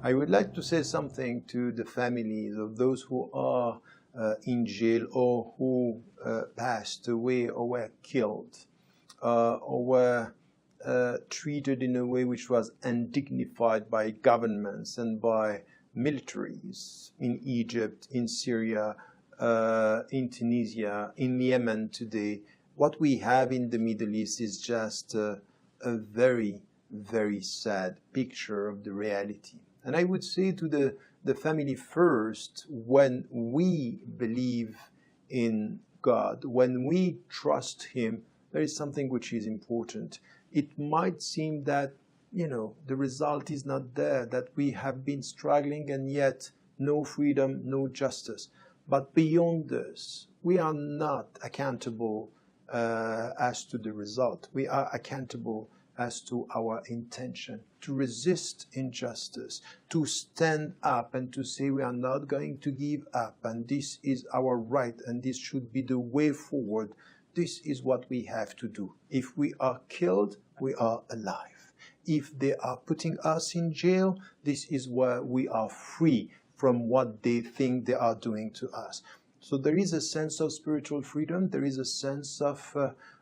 I would like to say something to the families of those who are in jail or who passed away or were killed or were treated in a way which was undignified by governments and by militaries in Egypt, in Syria, in Tunisia, in Yemen today. What we have in the Middle East is just a very, very sad picture of the reality. And I would say to the family first, when we believe in God, when we trust Him, there is something which is important. It might seem that, the result is not there, that we have been struggling and yet no freedom, no justice. But beyond this, we are not accountable as to the result. We are accountable as to our intention to resist injustice, to stand up and to say we are not going to give up, and this is our right, and this should be the way forward. This is what we have to do. If we are killed, we are alive. If they are putting us in jail, this is where we are free from what they think they are doing to us. So there is a sense of spiritual freedom. There is a sense of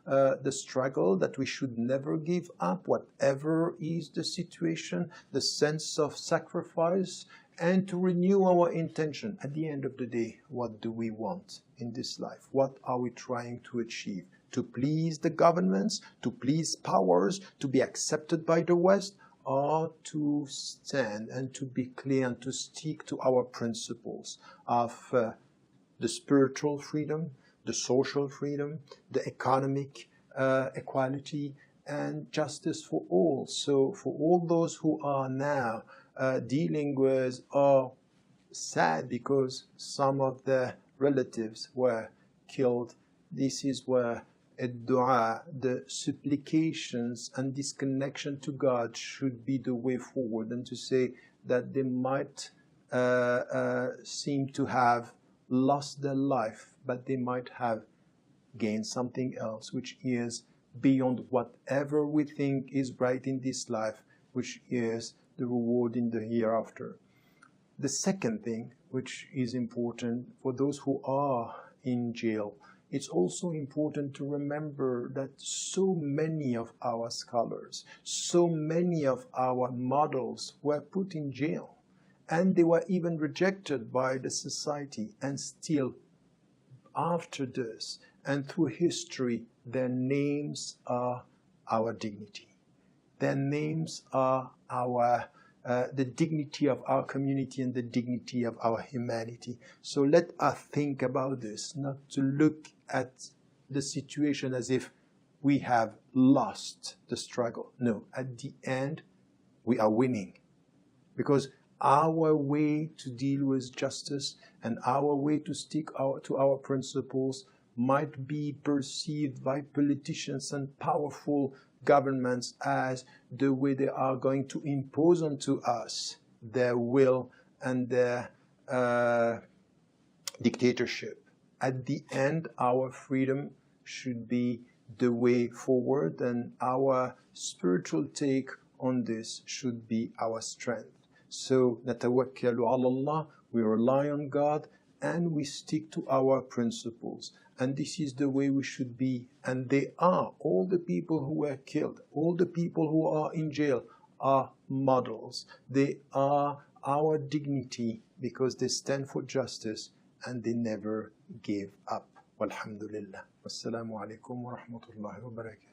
the struggle that we should never give up, whatever is the situation, the sense of sacrifice, and to renew our intention. At the end of the day, what do we want in this life? What are we trying to achieve? To please the governments, to please powers, to be accepted by the West, or to stand and to be clear and to stick to our principles of the spiritual freedom, the social freedom, the economic equality, and justice for all. So for all those who are now dealing with or sad because some of their relatives were killed, this is where a dua, the supplications and this connection to God should be the way forward, and to say that they might seem to have lost their life, but they might have gained something else, which is beyond whatever we think is right in this life, which is the reward in the hereafter. The second thing, which is important for those who are in jail, it's also important to remember that so many of our scholars, so many of our models were put in jail. And they were even rejected by the society, and still after this and through history, their names are our dignity. Their names are the dignity of our community and the dignity of our humanity. So let us think about this, not to look at the situation as if we have lost the struggle. No, at the end, we are winning, because our way to deal with justice and our way to stick to our principles might be perceived by politicians and powerful governments as the way they are going to impose onto us their will and their dictatorship. At the end, our freedom should be the way forward, and our spiritual take on this should be our strength. So, نتوكل على Allah, we rely on God, and we stick to our principles. And this is the way we should be. And they are, all the people who were killed, all the people who are in jail are models. They are our dignity because they stand for justice and they never gave up. Walhamdulillah. Wassalamu alaikum wa rahmatullahi wa barakatuh.